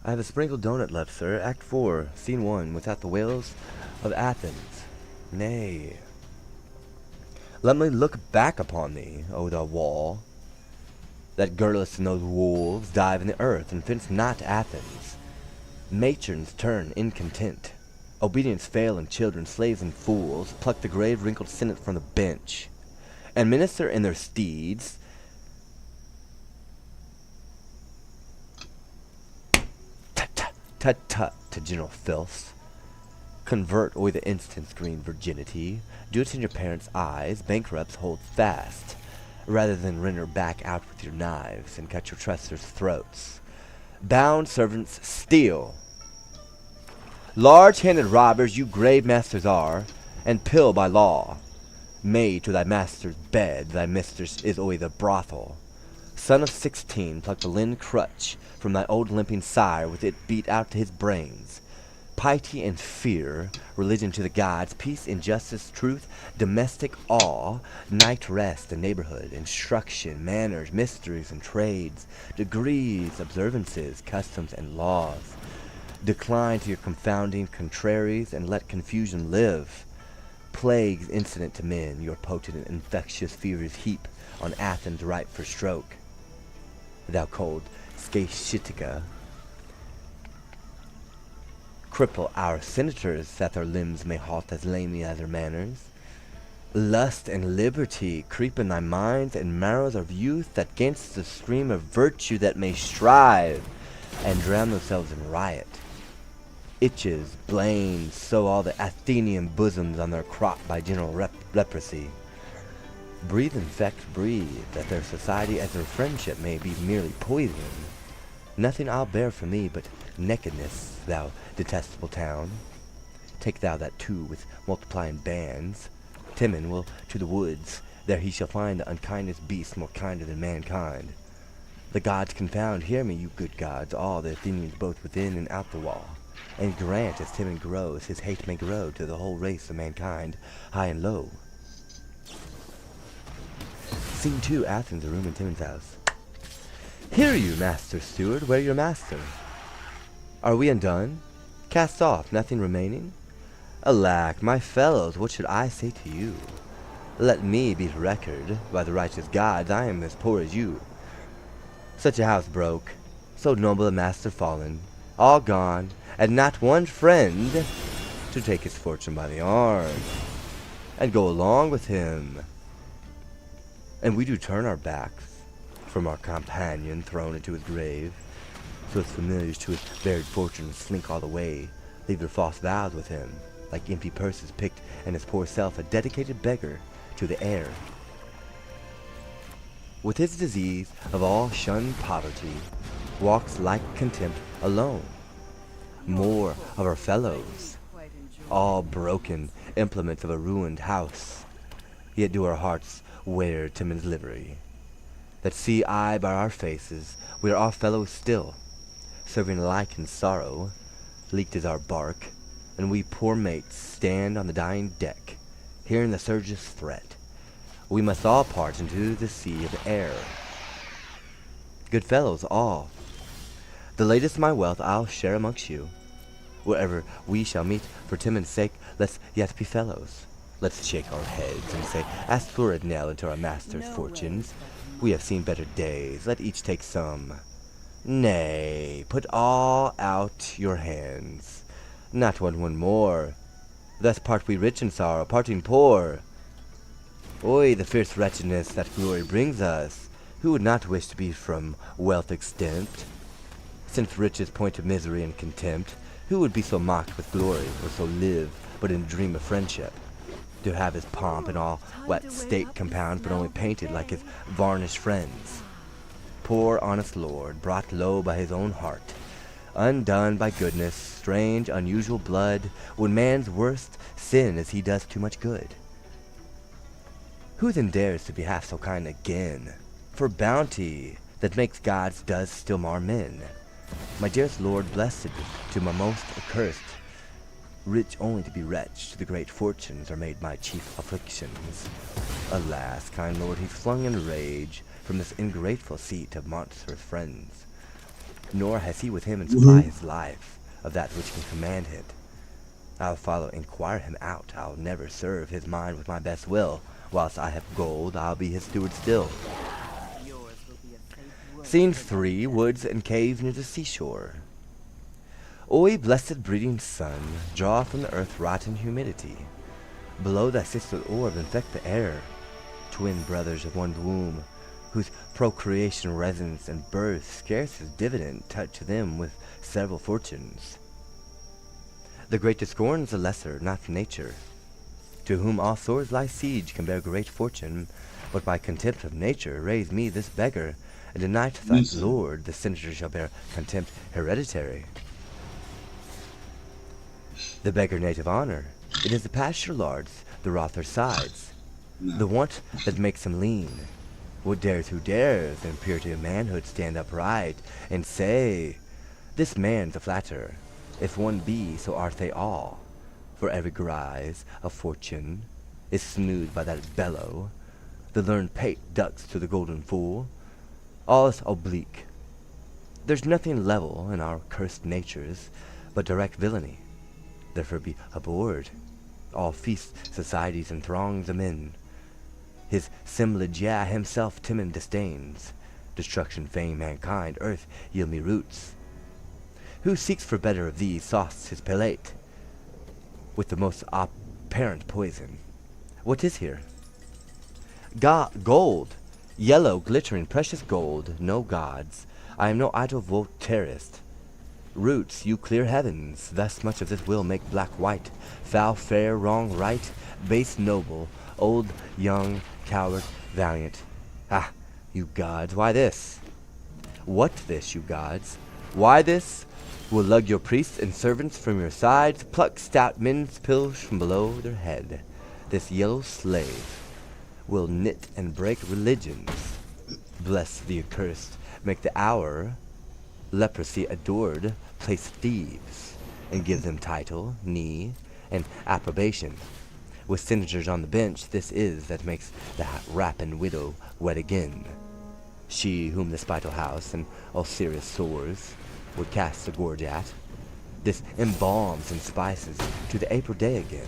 I have a sprinkled donut left, sir. Act 4, Scene 1, without the whales of Athens. Nay. Let me look back upon thee, O thou wall, that girdlest in those wolves dive in the earth, and fence not Athens. Matrons turn incontent. Obedience fail, and children, slaves, and fools pluck the grave wrinkled senate from the bench, and minister in their steeds. Tut-tut to general filths. Convert o'er the instant's green virginity. Do it in your parents' eyes. Bankrupts hold fast, rather than render back out with your knives and cut your trusters' throats. Bound servants steal. Large-handed robbers you grave masters are, and pill by law. Maid to thy master's bed, thy mistress is o'er the brothel. Son of 16, pluck the linen crutch from thy old limping sire, with it beat out his brains. Piety and fear, religion to the gods, peace, injustice, truth, domestic awe, night rest and neighborhood, instruction, manners, mysteries and trades, degrees, observances, customs and laws. Decline to your confounding contraries, and let confusion live. Plagues incident to men, your potent and infectious fears heap on Athens ripe for stroke. Thou cold Scaetica, cripple our senators, that their limbs may halt as lamely as their manners. Lust and liberty creep in thy minds and marrows of youth, that 'gainst the stream of virtue that may strive, and drown themselves in riot. Itches, blames, sow all the Athenian bosoms on their crop by general leprosy. Breathe, infect, breathe, that their society as their friendship may be merely poison. Nothing I'll bear from thee but nakedness, thou detestable town. Take thou that too with multiplying bands. Timon will to the woods, there he shall find the unkindest beast more kinder than mankind. The gods confound, hear me, you good gods, all the Athenians both within and out the wall. And grant, as Timon grows, his hate may grow to the whole race of mankind, high and low. Scene 2, Athens, a room in Timon's house. Hear you, master steward, where your master? Are we undone? Cast off, nothing remaining? Alack, my fellows, what should I say to you? Let me beat record, by the righteous gods, I am as poor as you. Such a house broke, so noble a master fallen, all gone, and not one friend to take his fortune by the arm, and go along with him. And we do turn our backs from our companion thrown into his grave, so his familiars to his buried fortunes slink all the way, leave their false vows with him, like empty purses picked, and his poor self a dedicated beggar to the air. With his disease of all shunned poverty, walks like contempt alone. More of our fellows, all broken implements of a ruined house, yet do our hearts wear Timon's livery, that see eye by our faces, we are all fellows still, serving alike in sorrow, leaked is our bark, and we poor mates stand on the dying deck, hearing the surge's threat. We must all part into the sea of air. Good fellows, all. The latest of my wealth I'll share amongst you. Wherever we shall meet, for Timon's sake, let's yet be fellows. Let's shake our heads and say, as florid knell into our master's fortunes. We have seen better days, let each take some. Nay, put all out your hands. Not one more. Thus part we rich in sorrow, parting poor. Oy, the fierce wretchedness that glory brings us. Who would not wish to be from wealth extempt? Since riches point to misery and contempt, who would be so mocked with glory, or so live but in a dream of friendship? To have his pomp and all wet state compounds, but only painted like his varnished friends. Poor honest lord, brought low by his own heart, undone by goodness, strange unusual blood, when man's worst sin is he does too much good. Who then dares to be half so kind again? For bounty that makes gods does still mar men. My dearest lord, blessed to my most accursed, rich only to be wretched, the great fortunes are made my chief afflictions. Alas, kind lord, he's flung in rage from this ingrateful seat of monstrous friends. nor has he with him in supply his life of that which can command it. I'll follow, inquire him out. I'll never serve his mind with my best will. Whilst I have gold, I'll be his steward still. Scene 3, woods and caves near the seashore. O blessed breeding sun, draw from the earth rotten humidity. Below thy sister orb infect the air. Twin brothers of one womb, whose procreation residence and birth scarce as dividend touch them with several fortunes. The great scorns the lesser, not nature, to whom all swords lie siege can bear great fortune, but by contempt of nature raise me this beggar, and deny to thy lord the senator shall bear contempt hereditary. The beggar native honor, it is the pasture lards, the wrath sides, the want that makes him lean. What dares who dares in purity of manhood stand upright and say, this man's a flatterer, if one be, so art they all. For every guise of fortune is smoothed by that bellow. The learned pate ducks to the golden fool. All is oblique. There's nothing level in our cursed natures but direct villainy. Therefore be abhorred all feast societies and throngs of men. His semblage, yea, himself Timon disdains. Destruction, fame, mankind, earth yield me roots. Who seeks for better of these sauce his palate with the most apparent poison? What is here? Gold, yellow, glittering, precious gold. No gods, I am no idle voltairist. Roots, you clear heavens, thus much of this will make black white, foul fair, wrong right, base noble, old, young, coward, valiant. Ah, you gods, why this? What this, you gods? Why this? Will lug your priests and servants from your sides, pluck stout men's pills from below their head. This yellow slave will knit and break religions. Bless the accursed, make the hour leprosy adored, place thieves, and give them title, knee, and approbation. With senators on the bench, this is that makes the rapine widow wed again. She whom the spiteful house and Osiris sores would cast a gorge at, this embalms and spices to the April day again.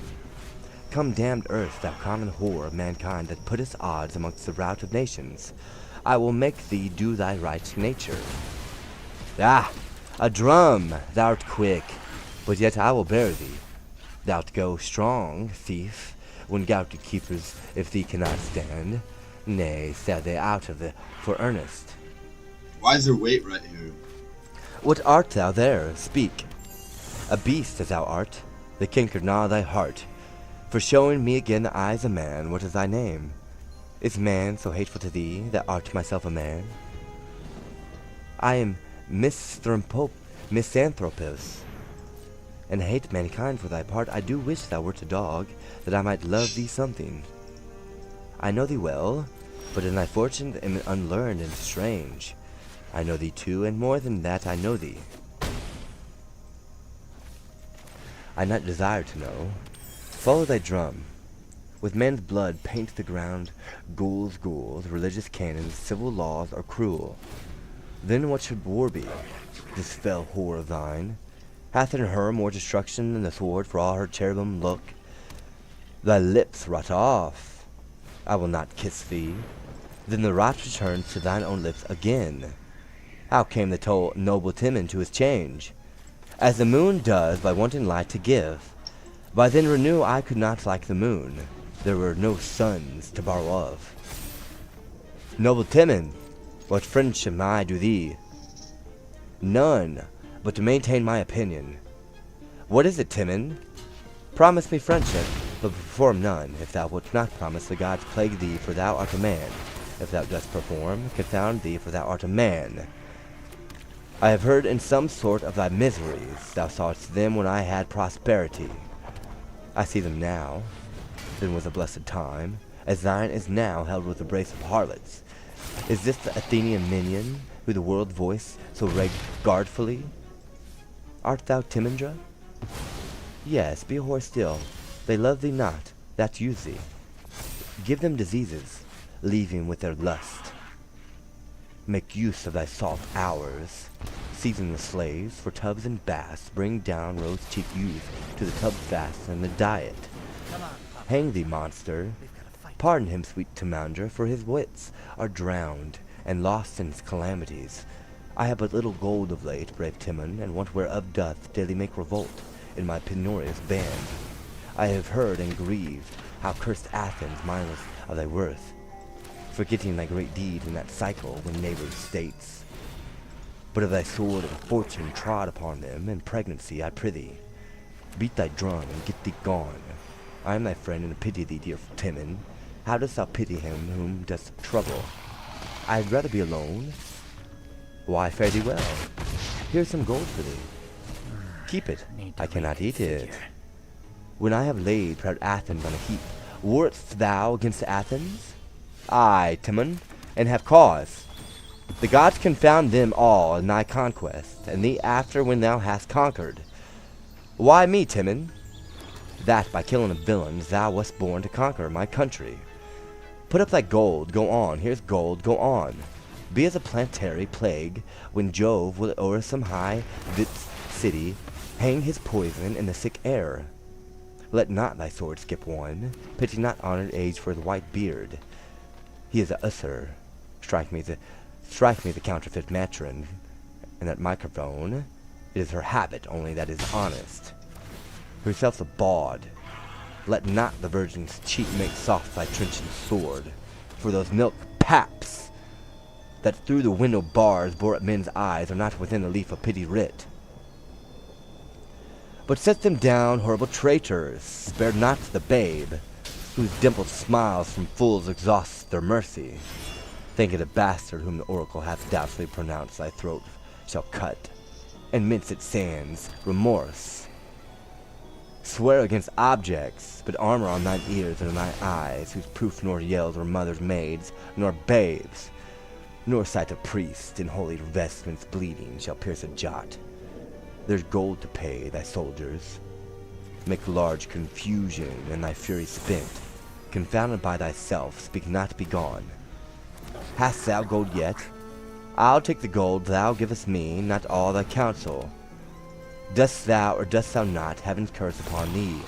Come, damned earth, thou common whore of mankind that puttest odds amongst the rout of nations, I will make thee do thy right nature. Ah, a drum, thou'rt quick, but yet I will bear thee. Thou'lt go strong, thief, when gouty keepers, if thee cannot stand, nay, sell thee out of the for earnest. Why is there weight right here? What art thou there? Speak. A beast as thou art, the canker gnaw thy heart, for showing me again the eyes of man. What is thy name? Is man so hateful to thee, that art myself a man? I am misanthropos, and hate mankind for thy part. I do wish thou wert a dog, that I might love thee something. I know thee well, but in thy fortune am unlearned and strange. I know thee too, and more than that I know thee. I not desire to know. Follow thy drum. With men's blood paint the ground. Ghouls, religious canons, civil laws are cruel. Then what should war be? This fell whore of thine hath in her more destruction than the sword, for all her cherubim look. Thy lips rot off. I will not kiss thee. Then the rot returns to thine own lips again. How came the noble Timon to his change? As the moon does by wanting light to give. By then renew I could not like the moon. There were no suns to borrow of. Noble Timon, what friendship may I do thee? None, but to maintain my opinion. What is it, Timon? Promise me friendship, but perform none. If thou wilt not promise, the gods plague thee, for thou art a man. If thou dost perform, confound thee, for thou art a man. I have heard in some sort of thy miseries. Thou sawest them when I had prosperity. I see them now. Then was a blessed time, as thine is now held with a brace of harlots. Is this the Athenian minion, who the world voice so regardfully? Art thou Timandra? Yes, be a whore still. They love thee not, that use thee. Give them diseases, leaving with their lust. Make use of thy salt hours. season the slaves for tubs and baths, bring down rose-cheeked youth to the tub fast and the diet. Hang thee, monster. Pardon him, sweet Timon, for his wits are drowned and lost in his calamities. I have but little gold of late, brave Timon, and want whereof doth daily make revolt in my penurious band. I have heard and grieved how cursed Athens mindless of thy worth, forgetting thy great deed in that cycle when neighbors states. But of thy sword and fortune trod upon them in pregnancy, I prithee, beat thy drum and get thee gone. I am thy friend and pity thee, dear Timon. How dost thou pity him whom dost trouble? I had rather be alone. Why, fare thee well. Here's some gold for thee. Keep it. I cannot eat it. When I have laid proud Athens on a heap, warst thou against Athens? Aye, Timon, and have cause. The gods confound them all in thy conquest, and thee after when thou hast conquered. Why me, Timon? That by killing of villains thou wast born to conquer my country. Put up thy gold, go on, here's gold, go on. Be as a planetary plague, when Jove will o'er some high city hang his poison in the sick air. Let not thy sword skip one, pity not honored age for his white beard. He is a usher. Strike me the counterfeit matron, and that microphone. It is her habit only that is honest. Herself's a bawd. Let not the virgin's cheek make soft thy trenchant sword, for those milk paps that through the window bars bore at men's eyes are not within the leaf of pity writ. But set them down, horrible traitors, spare not the babe, whose dimpled smiles from fools exhaust their mercy. Think it a bastard whom the oracle hath doubtfully pronounced thy throat shall cut, and mince its sands, remorse. Swear against objects, but armor on thine ears and on thine eyes, whose proof nor yells or mothers' maids, nor babes, nor sight of priest in holy vestments bleeding shall pierce a jot. There's gold to pay thy soldiers. Make large confusion, and thy fury spent. Confounded by thyself, speak not, be gone. Hast thou gold yet? I'll take the gold thou givest me, not all thy counsel. Dost thou, or dost thou not, heaven's curse upon thee?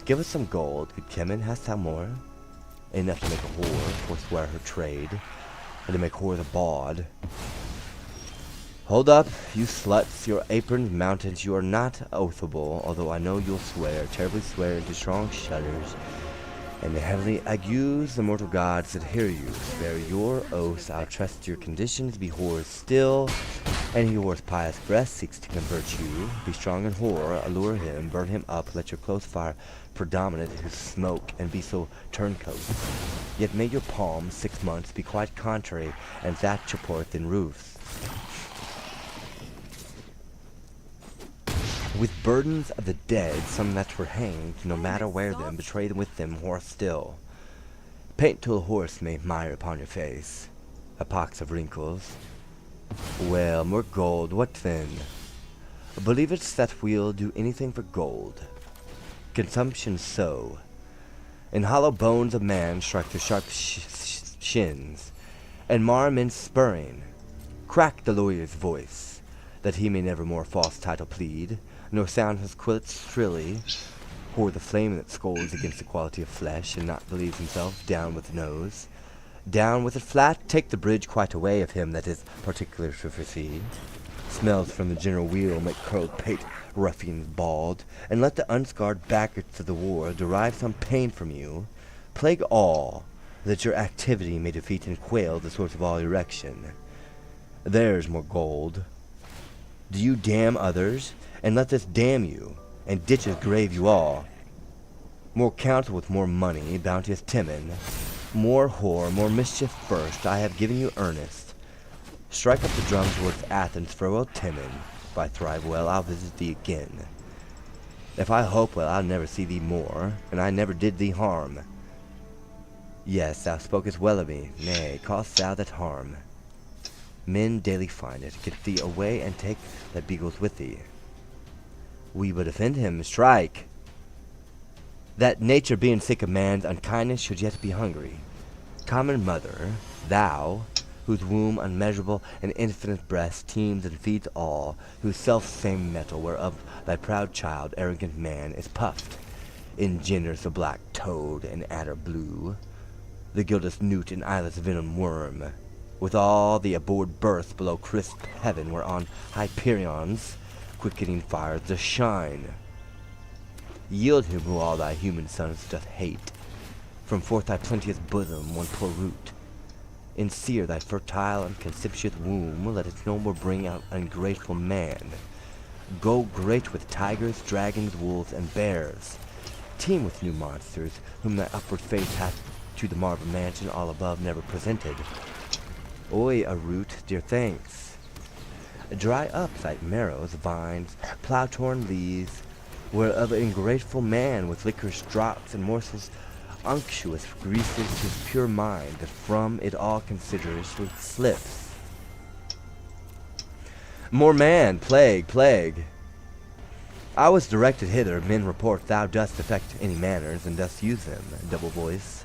Give us some gold, good Timon, hast thou more? Enough to make a whore forswear her trade, and to make whore the bawd. Hold up, you sluts, your aprons mounted, you are not oathable, although I know you'll swear, terribly swear into strong shudders, and the heavenly agues, the mortal gods that hear you. Spare your oaths, I'll trust your conditions, be whores still, and he whore's pious breast seeks to convert you. Be strong in whore, allure him, burn him up, let your close fire predominate his smoke, and be so turncoat. Yet may your palms 6 months be quite contrary, and that support in roofs. With burdens of the dead, some that were hanged, no matter where them, betray them with them, whore still. Paint till a horse may mire upon your face, a pox of wrinkles. Well, more gold, what then? Believe it's that we'll do anything for gold. Consumption so. In hollow bones of man strike the sharp shins, and mar men's spurring. Crack the lawyer's voice, that he may never more false title plead, nor sound his quillets shrilly, pour the flame that scolds against the quality of flesh, and not believes himself down with the nose. Down with it flat, take the bridge quite away of him that is particular to foresee. Smells from the general wheel make curled pate ruffians bald, and let the unscarred backards of the war derive some pain from you. Plague all, that your activity may defeat and quail the source of all erection. There's more gold. Do you damn others, and let this damn you, and ditches grave you all. More counsel with more money, bounteous Timon. More whore, more mischief first, I have given you earnest. Strike up the drums towards Athens, farewell Timon. If I thrive well, I'll visit thee again. If I hope well, I'll never see thee more, and I never did thee harm. Yes, thou spokest well of me, nay, caused thou that harm. Men daily find it, get thee away, and take that beagles with thee. We but offend him, strike! That nature being sick of man's unkindness should yet be hungry. Common mother, thou, whose womb unmeasurable and infinite breast teems and feeds all, whose self-same metal whereof thy proud child, arrogant man, is puffed, engenders the black toad and adder blue, the guiltless newt and eyeless venom worm, with all the abhorred birth below crisp heaven whereon Hyperion's quickening fires doth shine. Yield him who all thy human sons doth hate, from forth thy plenteous bosom one poor root. Ensear thy fertile and conspicuous womb, let it no more bring out ungrateful man. Go great with tigers, dragons, wolves, and bears. Teem with new monsters, whom thy upward face hath to the marble mansion all above never presented. Oi, a root, dear thanks. Dry up thy marrows, vines, plough-torn leaves, whereof an ungrateful man with liquor's drops and morsels unctuous greases his pure mind, that from it all considerately slips. More man, plague, plague. I was directed hither, men report thou dost affect any manners, and dost use them, double voice.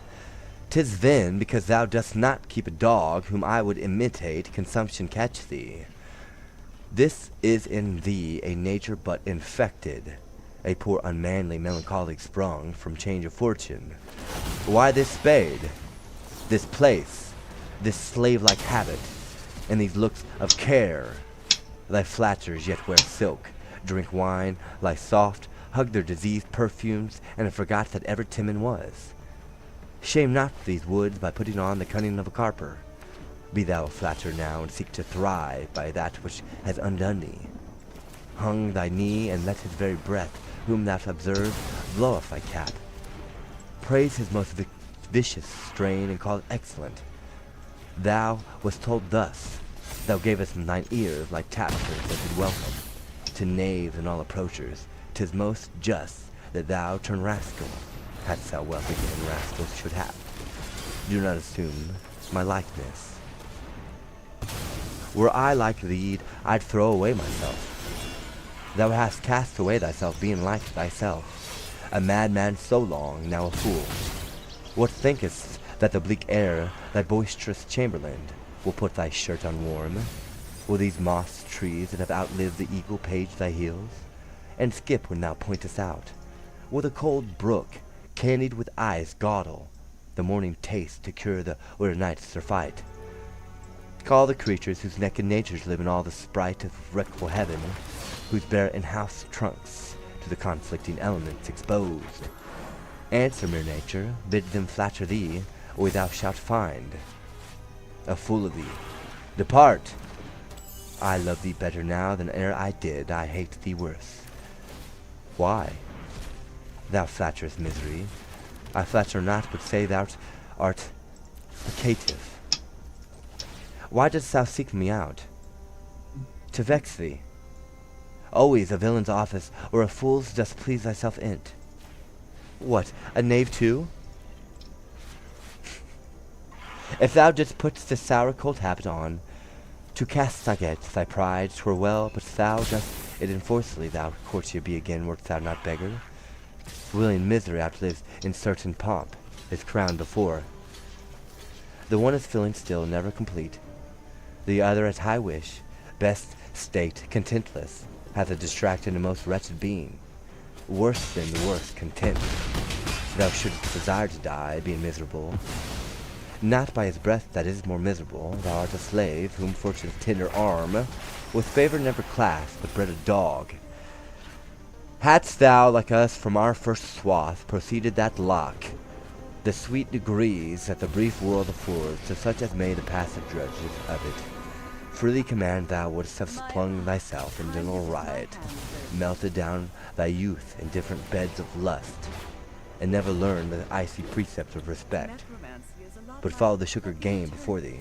'Tis then, because thou dost not keep a dog, whom I would imitate, consumption catch thee. This is in thee a nature but infected, a poor unmanly melancholy sprung from change of fortune. Why this spade, this place, this slave-like habit, and these looks of care? Thy flatterers yet wear silk, drink wine, lie soft, hug their diseased perfumes, and have forgot that ever Timon was. Shame not these woods by putting on the cunning of a carper. Be thou a flatterer now, and seek to thrive by that which has undone thee. Hung thy knee, and let his very breath, whom thou observed, blow off thy cap. Praise his most vicious strain, and call it excellent. Thou wast told thus. Thou gavest thine ears like tapsters that did welcome. To knaves and all approachers, 'tis most just that thou turn rascal, hadst thou wealth again rascals should have. Do not assume my likeness. Were I like thee, I'd throw away myself. Thou hast cast away thyself, being like thyself, a madman so long, now a fool. What thinkest that the bleak air, thy boisterous chamberlain, will put thy shirt on warm? Will these moss trees that have outlived the eagle page thy heels, and skip when thou pointest out? Will the cold brook, candied with eyes goggle, the morning taste to cure the where night surfeit? Call the creatures whose naked natures live in all the sprite of wreckful heaven, whose bare in-house trunks to the conflicting elements exposed. Answer, mere nature, bid them flatter thee, or thou shalt find a fool of thee. Depart! I love thee better now than ere I did. I hate thee worse. Why? Thou flatterest misery. I flatter not, but say thou art a caitiff. Why dost thou seek me out? To vex thee. Always a villain's office, or a fool's dost please thyself in't. What, a knave too? If thou didst put this sour cold habit on, to cast against thy pride, 'twere well, but thou dost it enforcedly, thou courtier be again, wert thou not beggar. Willing misery outlives in certain pomp, is crowned before. The one is filling still, never complete. The other at high wish, best state, contentless, hath a distracted and most wretched being. Worse than the worst content. Thou shouldst desire to die, being miserable. Not by his breath that is more miserable. Thou art a slave, whom fortune's tender arm with favor never clasped, but bred a dog. Hadst thou, like us, from our first swath, proceeded that lock, the sweet degrees that the brief world affords to such as may the passive drudges of it, freely command, thou wouldst have splung thyself in general riot, melted down thy youth in different beds of lust, and never learned the icy precepts of respect, but followed the sugar game before thee.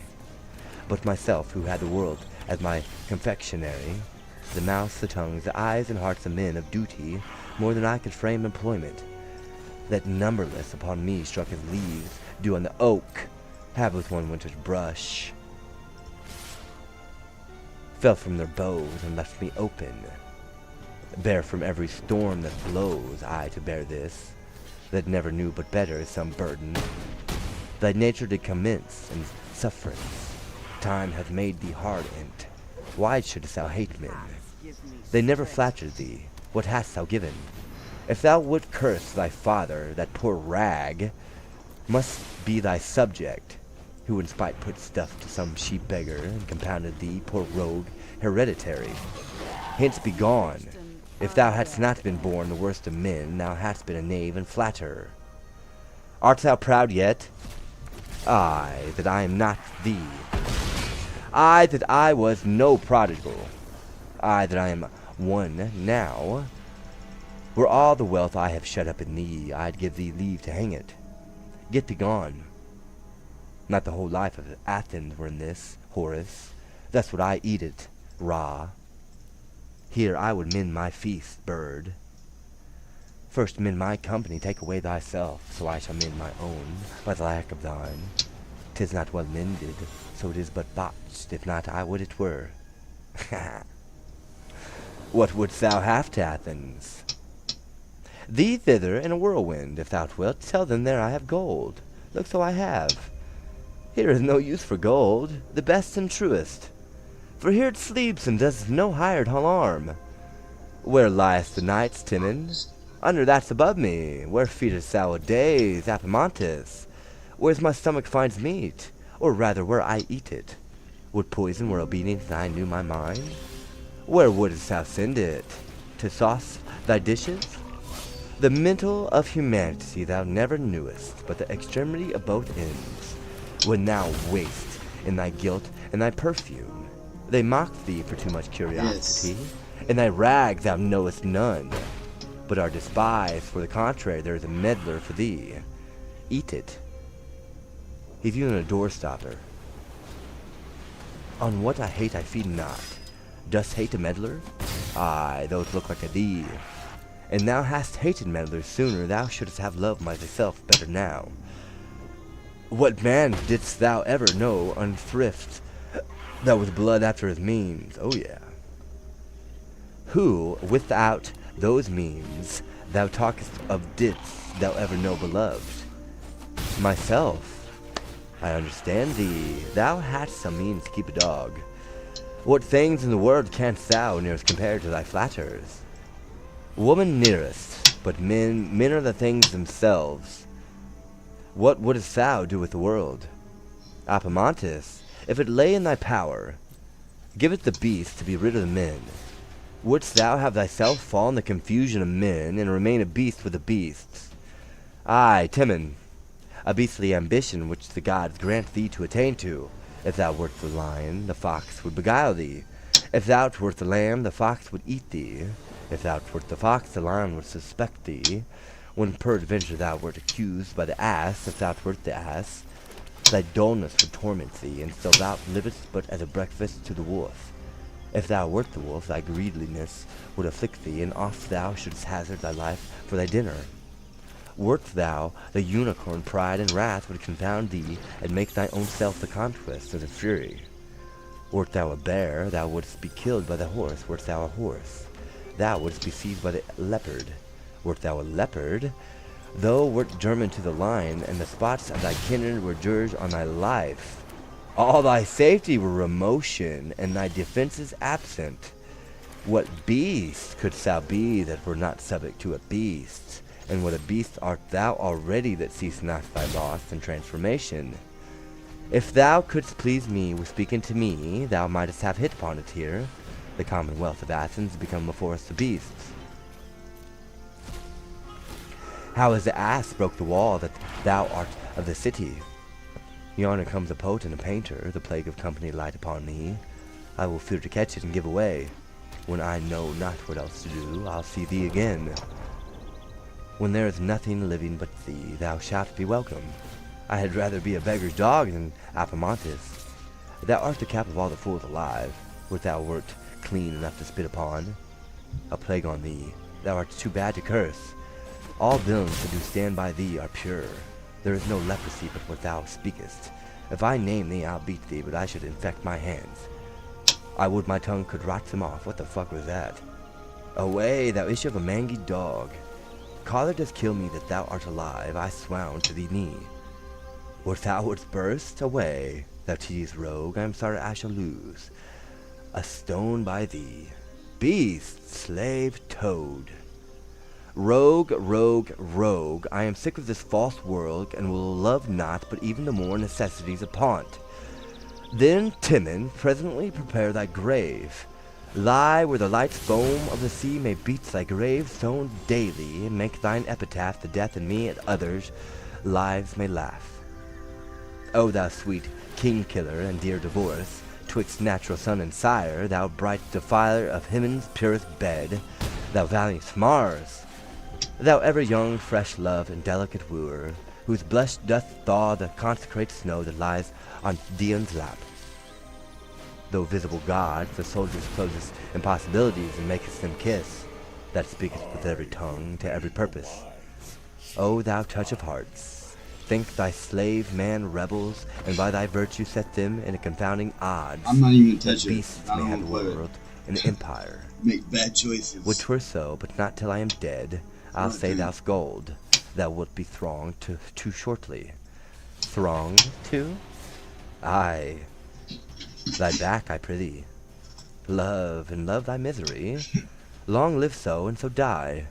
But myself, who had the world as my confectionery, the mouths, the tongues, the eyes and hearts of men of duty, more than I could frame employment, that numberless upon me struck as leaves do on the oak, have with one winter's brush, fell from their bows and left me open, bare from every storm that blows, I to bear this, that never knew but better some burden. Thy nature did commence in sufferance, time hath made thee hard-ent. Why shouldst thou hate men? They never flattered thee. What hast thou given? If thou wouldst curse thy father, that poor rag must be thy subject, who in spite put stuff to some sheep beggar, and compounded thee, poor rogue, hereditary. Hence be gone. If thou hadst not been born the worst of men, thou hadst been a knave and flatterer. Art thou proud yet? I, that I am not thee. I, that I was no prodigal. I, that I am one now. Were all the wealth I have shut up in thee, I'd give thee leave to hang it. Get thee gone. Not the whole life of Athens were in this, Horace. Thus would I eat it, raw. Here I would mend my feast, bird. First mend my company, take away thyself, so I shall mend my own, by the lack of thine. 'Tis not well mended, so it is but botched, if not I would it were. What wouldst thou have to Athens? Thee thither in a whirlwind, if thou wilt. Tell them there I have gold. Look, so I have. Here is no use for gold, the best and truest. For here it sleeps and does no hired alarm. Where lieth the nights, Timon? Under that's above me. Where feedest thou a days, Apamontis? Where's my stomach finds meat, or rather where I eat it? Would poison were obedient and I knew my mind? Where wouldst thou send it? To sauce thy dishes? The mental of humanity thou never knewest, but the extremity of both ends, when thou waste in thy guilt and thy perfume. They mock thee for too much curiosity, and thy rags thou knowest none, but are despised for the contrary. There is a meddler for thee. Eat it. He's even a doorstopper. On what I hate I feed not. Dost hate a meddler? Aye, those look like a thee. And thou hast hated meddlers sooner, thou shouldst have loved myself better now. What man didst thou ever know unthrift that was blood after his means? Oh yeah. Who, without those means, thou talkest of didst thou ever know beloved? Myself. I understand thee. Thou hadst some means to keep a dog. What things in the world canst thou nearest compare to thy flatterers? Woman nearest, but men are the things themselves. What wouldst thou do with the world? Apamontis, if it lay in thy power, give it the beast to be rid of the men. Wouldst thou have thyself fall in the confusion of men, and remain a beast with the beasts? Aye, Timon, a beastly ambition which the gods grant thee to attain to. If thou wert the lion, the fox would beguile thee. If thou wert the lamb, the fox would eat thee. If thou wert the fox, the lion would suspect thee. When peradventure thou wert accused by the ass, if thou wert the ass, thy dullness would torment thee, and still thou livest but as a breakfast to the wolf. If thou wert the wolf, thy greediness would afflict thee, and oft thou shouldst hazard thy life for thy dinner. Wert thou the unicorn, pride and wrath would confound thee, and make thy own self the conquest of the fury. Wert thou a bear, thou wouldst be killed by the horse. Wert thou a horse, thou wouldst be seized by the leopard. Wert thou a leopard, thou wert German to the lion, and the spots of thy kindred were jurors on thy life. All thy safety were remotion, and thy defences absent. What beast couldst thou be that were not subject to a beast? And what a beast art thou already that seest not thy loss and transformation? If thou couldst please me with speaking to me, thou mightest have hit upon it here. The commonwealth of Athens become a forest of beasts. How as the ass broke the wall that thou art of the city? Yonder comes a poet and a painter, the plague of company light upon thee. I will fear to catch it and give away. When I know not what else to do, I'll see thee again. When there is nothing living but thee, thou shalt be welcome. I had rather be a beggar's dog than Apamontis. Thou art the cap of all the fools alive, which thou wert clean enough to spit upon. A plague on thee, thou art too bad to curse. All villains that do stand by thee are pure. There is no leprosy but what thou speakest. If I name thee, I'll beat thee, but I should infect my hands. I would my tongue could rot them off. What the fuck was that? Away, thou issue of a mangy dog. Collar does kill me that thou art alive, I swound to thee knee. Wert thou wouldst burst? Away. Thou tedious rogue, I am sorry I shall lose a stone by thee. Beast, slave, toad. Rogue, rogue, rogue, I am sick of this false world, and will love not but even the more necessities upon't. Then, Timon, presently prepare thy grave. Lie where the light foam of the sea may beat thy grave stone daily, and make thine epitaph the death in me and others' lives may laugh. O thou sweet king-killer and dear divorce, twixt natural son and sire, thou bright defiler of Hymen's purest bed, thou valiant Mars, thou ever young, fresh love and delicate wooer, whose blush doth thaw the consecrate snow that lies on Dion's lap. Though visible gods, the soldiers closest impossibilities and makest them kiss, that speakest with every tongue to every purpose. O thou touch of hearts, think thy slave man rebels, and by thy virtue set them in a confounding odds. I'm not even that touching it. beasts I may don't have a wanna play world, an empire. Make bad choices. Would 'twere so, but not till I am dead. I'll say Okay. thou'st gold. Thou wilt be thronged too shortly. Thronged too? Aye. Thy back, I prithee. Love, and love thy misery. Long live so, and so die.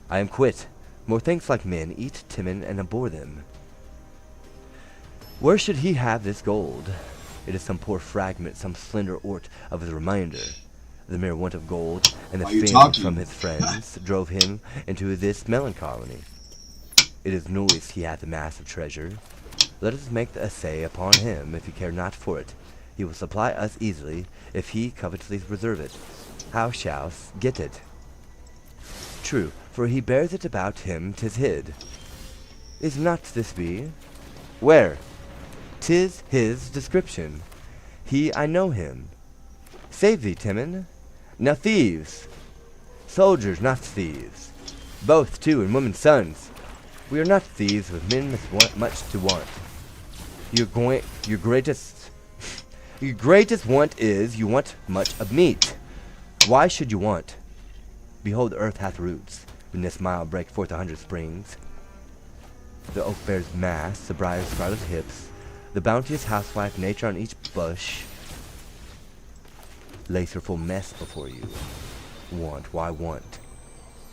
I am quit. More things like men eat Timon and abhor them. Where should he have this gold? It is some poor fragment, some slender ort of his remainder. The mere want of gold and the Why you fame talking? from his friends drove him into this melancholy. It is noised he hath a mass of treasure. Let us make the essay upon him, if he care not for it. He will supply us easily, if he covetously reserve it. How shall's get it? True, for he bears it about him, 'tis hid. Is not this be? Where? 'Tis his description. He, I know him. Save thee, Timon. Now thieves. Soldiers, not thieves. Both, too, and women's sons. We are not thieves, but men must want much to want. Your greatest want is, you want much of meat. Why should you want? Behold, the earth hath roots. When this mile break forth 100 springs. The oak bears mass, the briar scarlet hips. The bounteous housewife, nature on each bush, lays her full mess before you. Want, why want?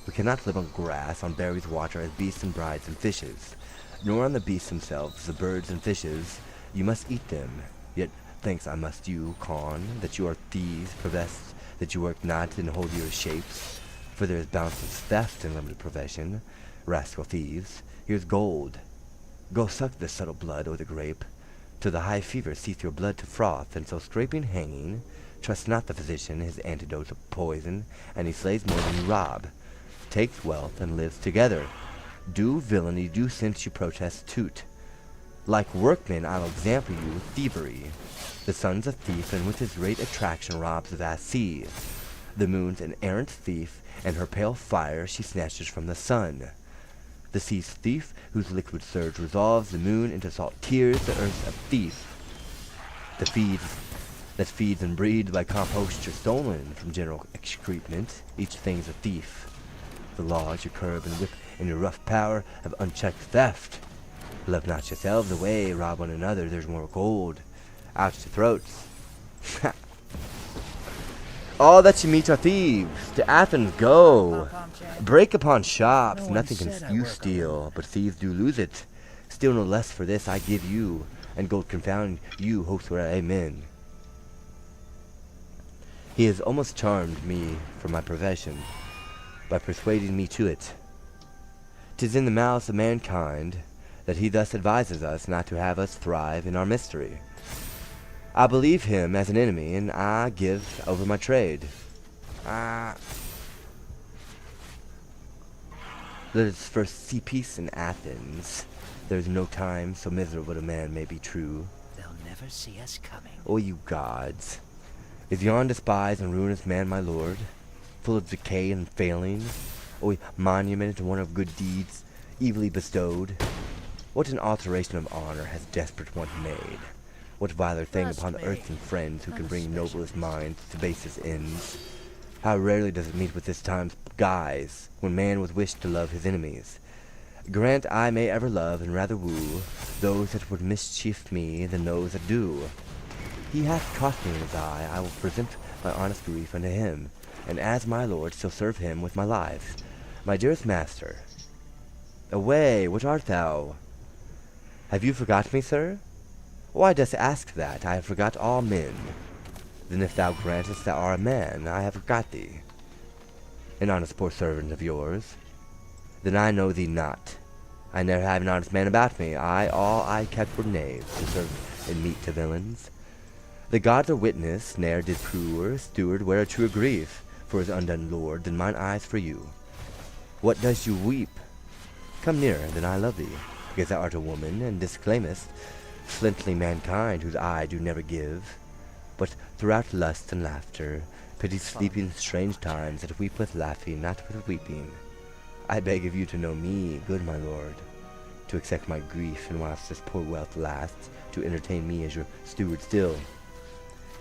We cannot live on grass, on berries, water, as beasts and brides and fishes. Nor on the beasts themselves, the birds and fishes. You must eat them. Yet thanks I must you, con, that you are thieves, profess that you work not and hold your shapes. For there is boundless theft in limited profession. Rascal thieves, here's gold. Go suck the subtle blood o' the grape. To the high fever seeth your blood to froth, and so scraping hanging, trust not the physician, his antidote of poison, and he slays more than you rob. Takes wealth and lives together. Do villainy, do since you protest toot. Like workmen I'll example you with thievery. The sun's a thief, and with his great attraction robs the vast seas. The moon's an errant thief, and her pale fire she snatches from the sun. The sea's thief, whose liquid surge resolves the moon into salt tears, the earth's a thief. That feeds and breeds by composture stolen from general excrement. Each thing's a thief. The laws you curb and whip in your rough power have unchecked theft. Love not yourselves away, rob one another, there's more gold. Out your throats. All that you meet are thieves. To Athens go. Break upon shops. Nothing can you steal, but thieves do lose it. Steal no less for this I give you, and gold confound you, hosts were amen. He has almost charmed me from my profession, by persuading me to it. 'Tis in the mouths of mankind that he thus advises us not to have us thrive in our mystery. I believe him as an enemy, and I give over my trade. Let us first see peace in Athens. There is no time so miserable a man may be true. They'll never see us coming. O you gods! Is yon despised and ruinous man my lord, full of decay and failing? O monument to one of good deeds, evilly bestowed? What an alteration of honor has desperate want made? What viler thing upon the earth than friends who can bring noblest minds to basest ends? How rarely does it meet with this time's guise, when man was wished to love his enemies. Grant I may ever love and rather woo those that would mischief me than those that do. He hath caught me in his eye, I will present my honest grief unto him, and as my lord still serve him with my life. My dearest master. Away, what art thou? Have you forgot me, sir? Why dost ask that? I have forgot all men. Then if thou grantest thou art a man, I have forgot thee. An honest poor servant of yours. Then I know thee not. I never had an honest man about me. All I kept were knaves, to serve in meat to villains. The gods are witness, ne'er did poor steward wear a truer grief for his undone lord than mine eyes for you. What does you weep? Come nearer, then I love thee, because thou art a woman, and disclaimest flintly mankind whose eye do never give, but throughout lust and laughter, pity sleeping strange times that weep with laughing, not with weeping. I beg of you to know me, good my lord, to accept my grief, and whilst this poor wealth lasts, to entertain me as your steward still.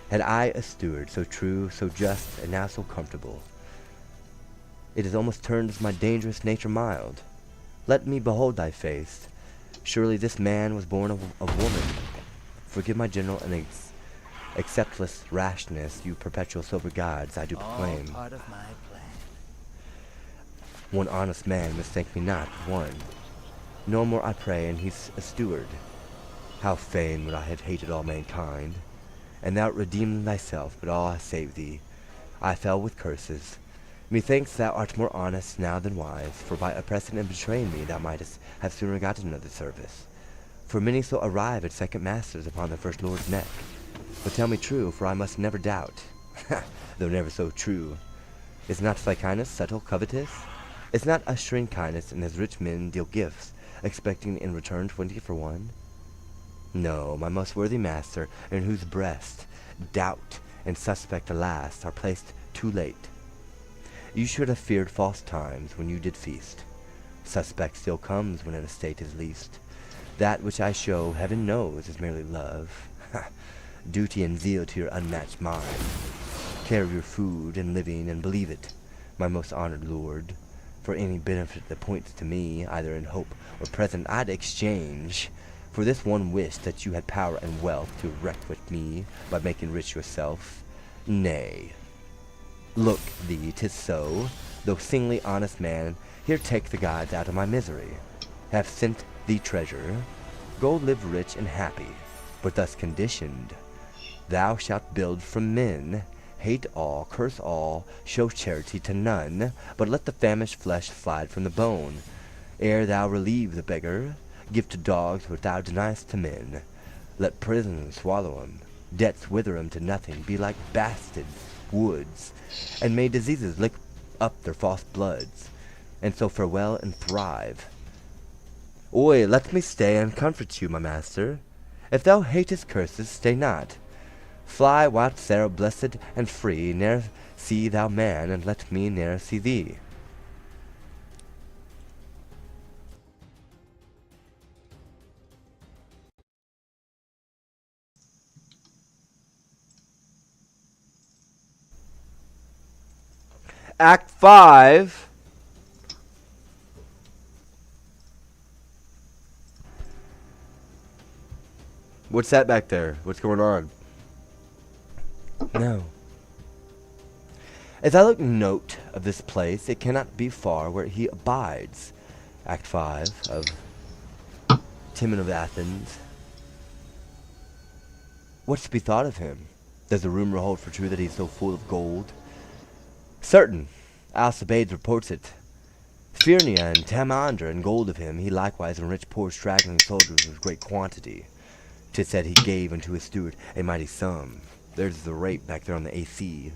Had I a steward so true, so just, and now so comfortable, it is almost turned my dangerous nature mild. Let me behold thy face. Surely this man was born of woman. Forgive my general and acceptless rashness, you perpetual sober gods, I do proclaim. All part of my plan. One honest man mistake me not for one. No more I pray, and he's a steward. How fain would I have hated all mankind, and thou redeemed thyself, but all I saved thee. I fell with curses. Methinks thou art more honest now than wise, for by oppressing and betraying me thou mightest have sooner gotten another service. For many so arrive at second masters upon their first lord's neck. But tell me true, for I must never doubt, though never so true. Is not thy kindness subtle, covetous? Is not ushering kindness, and as rich men deal gifts, expecting in return 20 for 1? No, my most worthy master, in whose breast doubt and suspect alas are placed too late. You should have feared false times when you did feast. Suspect still comes when an estate is leased. That which I show, heaven knows, is merely love. Duty and zeal to your unmatched mind. Care of your food and living, and believe it, my most honored lord. For any benefit that points to me, either in hope or present, I'd exchange for this one wish, that you had power and wealth to wreck with me by making rich yourself. Nay, look thee, 'tis so, though singly honest man, here take the gods out of my misery. Have sent thee treasure, go live rich and happy, but thus conditioned. Thou shalt build from men, hate all, curse all, show charity to none, but let the famished flesh slide from the bone. Ere thou relieve the beggar, give to dogs what thou deniest to men. Let prisons swallow 'em, debts wither 'em to nothing, be like bastard woods, and may diseases lick up their false bloods, and so farewell and thrive. Oi, let me stay and comfort you, my master. If thou hatest curses, stay not. Fly whilst thou blessed and free, ne'er see thou man, and let me ne'er see thee. Act 5. What's that back there? What's going on? No. As I look note of this place, it cannot be far where he abides. Act 5 of Timon of Athens. What's to be thought of him? Does the rumor hold for true that he's so full of gold? Certain. Alcibiades reports it. Phrygia and Tamandra in gold of him, he likewise enriched poor straggling soldiers with great quantity. 'Tis said he gave unto his steward a mighty sum. There's the rate back there on the AC.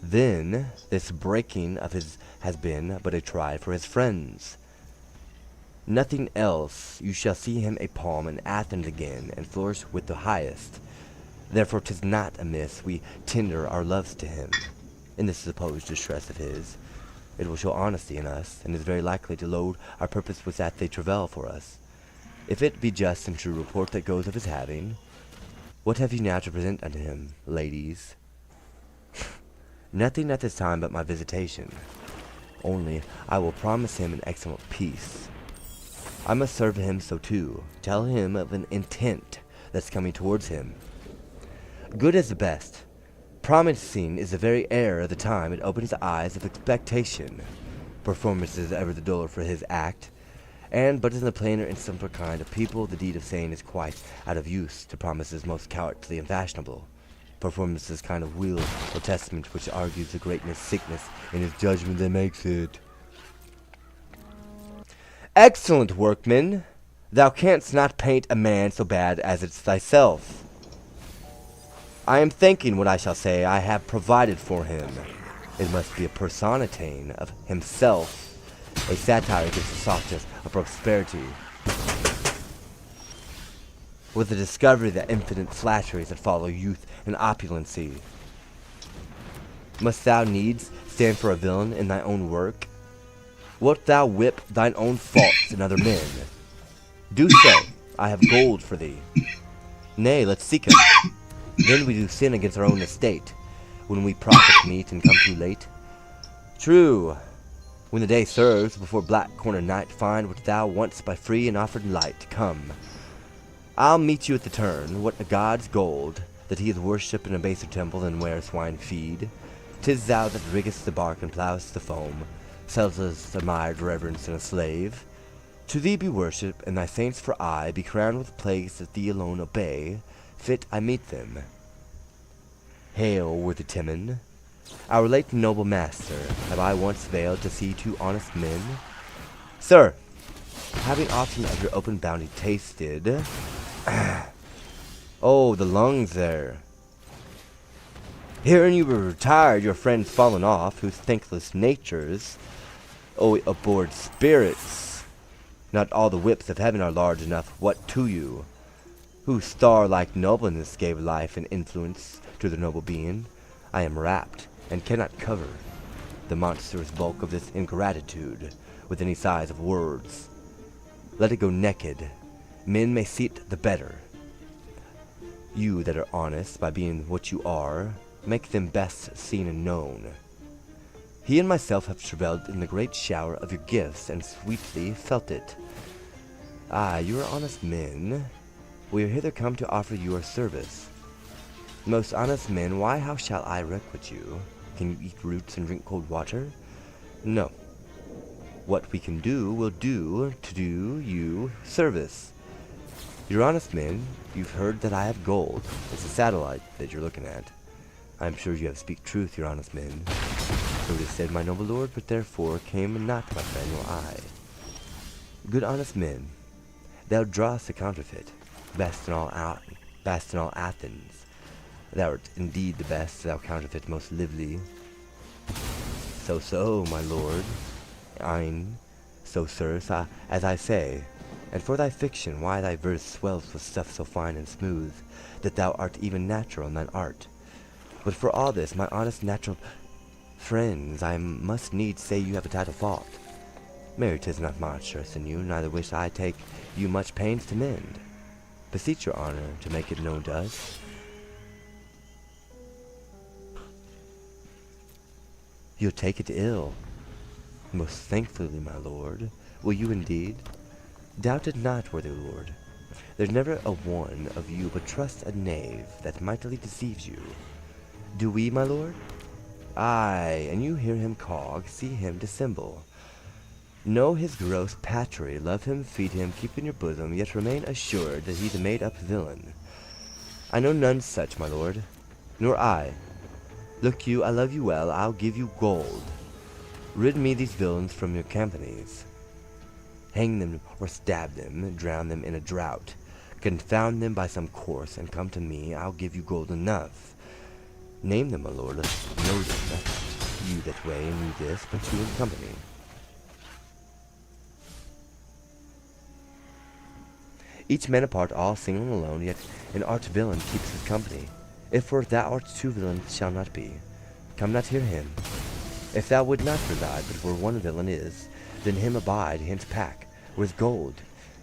Then, this breaking of his has been but a try for his friends. Nothing else, you shall see him a palm in Athens again, and flourish with the highest. Therefore 'tis not amiss we tender our loves to him. In this supposed distress of his, it will show honesty in us, and is very likely to load our purpose with that they travail for us. If it be just and true report that goes of his having, what have you now to present unto him, ladies? Nothing at this time but my visitation. Only I will promise him an excellent peace. I must serve him so too. Tell him of an intent that's coming towards him. Good is the best. Promising is the very air of the time it opens the eyes of expectation. Performance is ever the duller for his act, and but in the plainer and simpler kind of people the deed of saying is quite out of use to promises most cowardly and fashionable. Performance is kind of will or testament which argues the greatness sickness in his judgment that makes it. Excellent workman! Thou canst not paint a man so bad as it's thyself. I am thinking what I shall say I have provided for him. It must be a personating of himself, a satire against the softness of prosperity, with the discovery that infinite flatteries that follow youth and opulency. Must thou needs stand for a villain in thy own work? Wilt thou whip thine own faults in other men? Do so. I have gold for thee. Nay, let's seek him. Then we do sin against our own estate, when we profit meet and come too late. True. When the day serves, before black corner night, find what thou wants by free and offered light. Come. I'll meet you at the turn. What a god's gold, that he is worshipped in a baser temple than where swine feed. 'Tis thou that riggest the bark and ploughest the foam, sellest admired reverence in a slave. To thee be worship, and thy saints for aye be crowned with plagues that thee alone obey. Fit I meet them. Hail, worthy Timon. Our late noble master, have I once failed to see two honest men? Sir, having often of your open bounty tasted... Oh, the lungs there. Hearing you were retired, your friends fallen off, whose thankless natures... Oh, abhorred spirits! Not all the whips of heaven are large enough, what to you? Whose star-like nobleness gave life and influence to the noble being, I am rapt, and cannot cover the monstrous bulk of this ingratitude with any size of words. Let it go naked. Men may see it the better. You that are honest, by being what you are, make them best seen and known. He and myself have travelled in the great shower of your gifts, and sweetly felt it. Ah, you are honest men. We are hither come to offer you our service. Most honest men, why, how shall I requite you? Can you eat roots and drink cold water? No. What we can do, will do to do you service. You're honest men. You've heard that I have gold. It's a satellite that you're looking at. I'm sure you have speak truth, your honest men. So it is said, my noble lord, but therefore came not my friend nor I. Good honest men, thou drawest a counterfeit, best in all Athens. Thou art indeed the best, thou counterfeit most lively. So, my lord, Ein, so, sir, as I say. And for thy fiction, why thy verse swells with stuff so fine and smooth, that thou art even natural in thine art. But for all this, my honest natural friends, I must needs say you have a title fault. Marry, 'tis not much trust in you, neither wish I take you much pains to mend. Beseech your honor to make it known to us. You'll take it ill. Most thankfully, my lord. Will you indeed? Doubt it not, worthy lord. There's never a one of you but trusts a knave that mightily deceives you. Do we, my lord? Aye, and you hear him cog, see him dissemble. Know his gross patchery, love him, feed him, keep in your bosom, yet remain assured that he's a made-up villain. I know none such, my lord, nor I. Look you, I love you well, I'll give you gold. Rid me these villains from your companies. Hang them or stab them, drown them in a drought. Confound them by some course, and come to me, I'll give you gold enough. Name them, my lord, let's know them. You that way and you this, but you in company. Each man apart, all single and alone, yet an arch villain keeps his company. If for thou art two villains shall not be, come not hear him. If thou would not reside, but where one villain is, then him abide, hence pack, with gold.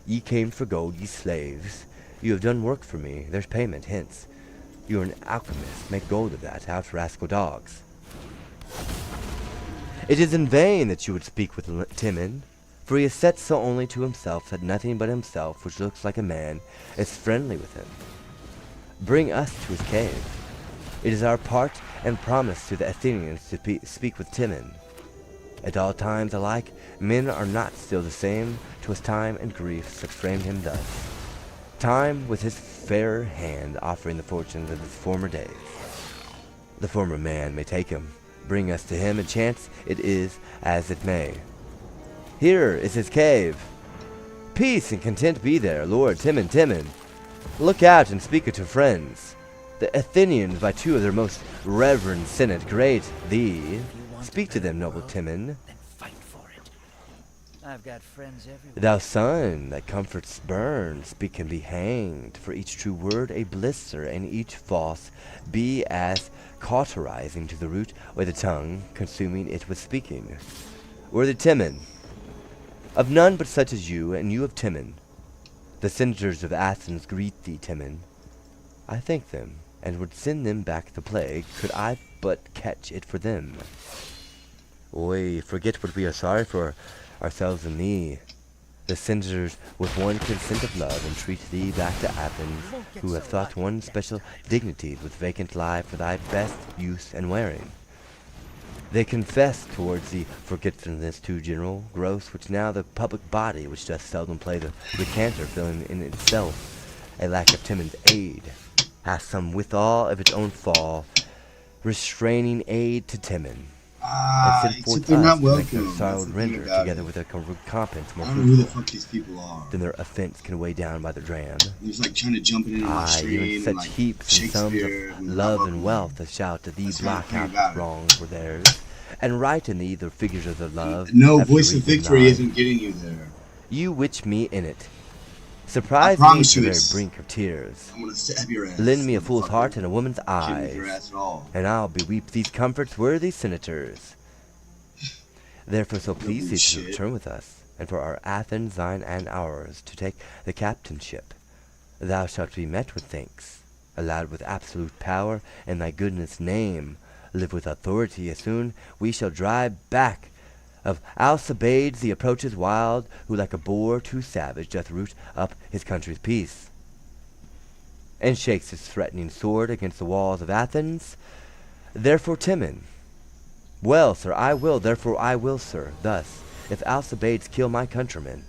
Ye came for gold, ye slaves. You have done work for me, there's payment, hence. You are an alchemist, make gold of that, out rascal dogs. It is in vain that you would speak with Timon, for he is set so only to himself that nothing but himself, which looks like a man, is friendly with him. Bring us to his cave. It is our part and promise to the Athenians to speak with Timon. At all times alike, men are not still the same. 'Twas time and griefs that framed him thus. Time with his fair hand offering the fortunes of his former days. The former man may take him, bring us to him, and chance it is as it may. Here is his cave. Peace and content be there, Lord Timon, Timon. Look out and speak to friends. The Athenians by two of their most reverend senate great thee. Speak to them, noble Timon. Then fight for it. I've got friends everywhere. Thou sun that comforts burn, speak and be hanged. For each true word a blister, and each false be as cauterizing to the root or the tongue, consuming it with speaking. Worthy Timon, of none but such as you, and you of Timon. The senators of Athens greet thee, Timon. I thank them, and would send them back the plague, could I but catch it for them. Oi, forget what we are sorry for, ourselves and thee. The senators with one consent of love entreat thee back to Athens, who have thought one special dignities with vacant lie for thy best use and wearing. They confess towards the forgetfulness too general, gross, which now the public body, which doth seldom play the recanter, feeling in itself a lack of Timon's aid, hath some withal of its own fall, restraining aid to Timon. And send forth they're not us to make welcome. their sorrow That's the render, thing about together it. with their recompense more I don't know who the fruitful fuck these people are. than their offense can weigh down by the dram. He's like trying to jump in my Aye, stream even and such like heaps and sums Shakespeare. of and love welcome. and wealth as shout that these That's not block the thing out about it. wrongs were theirs, and write in thee the figures of the love. No after voice of reading victory thine. isn't getting you there. You witch me in it. Surprise me promise to you the very it's- brink of tears. I'm gonna stab your ass. Lend me a fool's motherfucker. heart and a woman's Shouldn't with your eyes, ass at all. and I'll beweep these comforts worthy senators. Therefore so please thee to bullshit. return with us, and for our Athens, thine and ours, to take the captainship. Thou shalt be met with thanks, allowed with absolute power, in thy goodness' name, live with authority, as soon we shall drive back of Alcibiades the approaches wild, who like a boar too savage doth root up his country's peace, and shakes his threatening sword against the walls of Athens. Therefore, Timon, well, sir, I will, therefore I will, sir, thus, if Alcibiades kill my countrymen,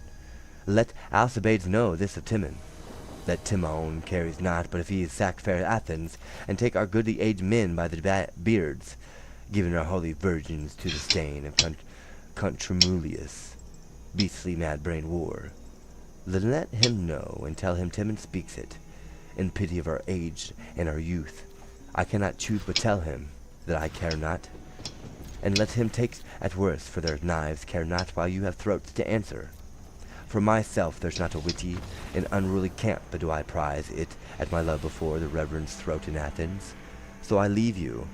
let Alcibiades know this of Timon, that Timon carries not, but if he sack fair Athens, and take our goodly aged men by the beards, giving our holy virgins to the stain of contumelious, beastly mad-brain war, then let him know, and tell him Timon speaks it, in pity of our age and our youth. I cannot choose but tell him that I care not, and let him take at worst for their knives care not, while you have throats to answer. For myself there's not a witty and unruly camp, but do I prize it at my love before the reverend's throat in Athens. So I leave you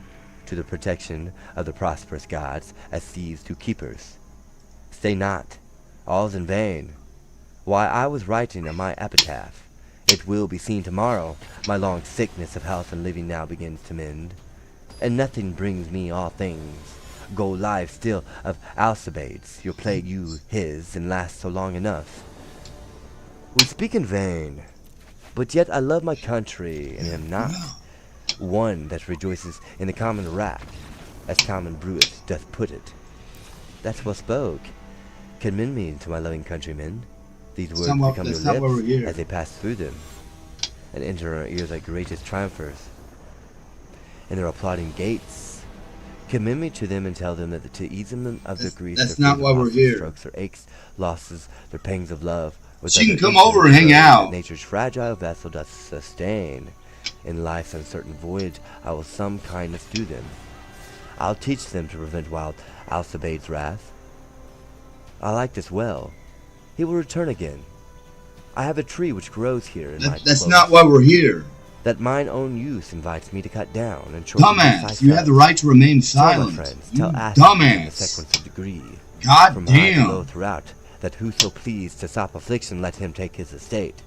to the protection of the prosperous gods as thieves to keepers. Stay not, all's in vain. Why, I was writing on my epitaph, it will be seen tomorrow, my long sickness of health and living now begins to mend, and nothing brings me all things. Go live still of Alcibiades, your plague you his, and last so long enough. We speak in vain, but yet I love my country, and am not one that rejoices in the common rack, as common Bruit doth put it. That's well spoke. Commend me to my loving countrymen. These words become your that's not why we're lips here. as they pass through them, and enter our ears like greatest triumphers. In their applauding gates, commend me to them and tell them that to ease them of their grief, That's their not fears why of we're losses, here. strokes, their aches, losses, their pangs of love, with She can other come incidents over and hang that out. Nature's fragile vessel doth sustain. In life's uncertain voyage, I will some kindness do them. I'll teach them to prevent wild Alcibiades' wrath. I like this well. He will return again. I have a tree which grows here in my That's close, not why we're here. that mine own use invites me to cut down and shorten the Dumbass, size you have the right to remain silent. Tell my friends, You tell Athens in the dumbass. sequence of degree, God from high to low damn. throughout, that whoso please to stop affliction, let him take his estate.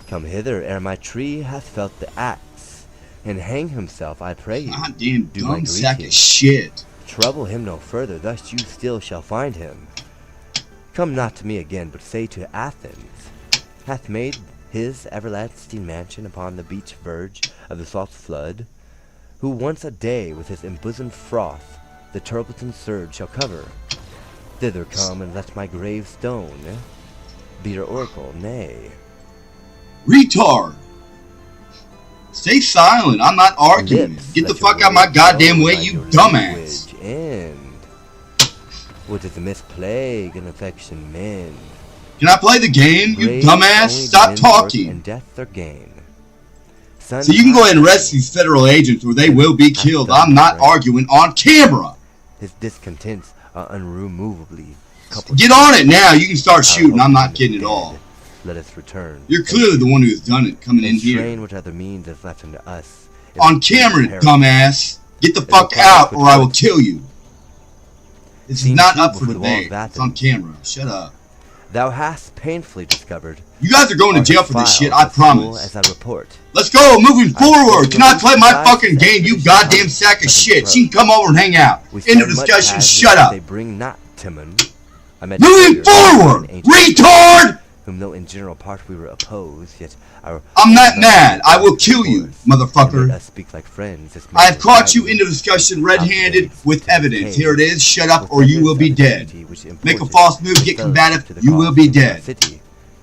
Come hither ere my tree hath felt the axe, and hang himself, I pray you. God damn Do my dumb sack of greeting. shit. Trouble him no further, thus you still shall find him. Come not to me again, but say to Athens, hath made his everlasting mansion upon the beach verge of the salt flood, who once a day with his embosomed froth the turbulent surge shall cover. Thither come and let my grave stone be your oracle, nay. Retard! Stay silent, I'm not arguing. Get the fuck out of my goddamn way, you dumbass. End. What does the misplague and affection mend? Can I play the game, you Brave dumbass? only Stop men's talking. work and death their gain. So you can go ahead and arrest these federal agents or they will be killed. I'm not arguing on camera. His discontents are unremovably coupled. Get on it now. You can start shooting. I'm not kidding at all. Let us return. You're clearly the one who has done it, coming in here. Train which other means is left unto us. On camera, dumbass. Get the fuck out or I will kill you. This is not up for debate. It's on camera. Shut up. Thou hast painfully discovered. You guys are going to jail for this shit, I promise. As I report. Let's go, moving forward. Can I play my fucking game, you goddamn sack of shit? She can come over and hang out. End of discussion, shut up. They bring not Timon. Moving forward, retard! Whom though in general part we were opposed, yet I'm not mad. I will kill you, motherfucker. Us speak like friends. I have caught you in the discussion red-handed with evidence. Here it is. Shut up or you will be dead. Make a false move, get combative, you will be dead.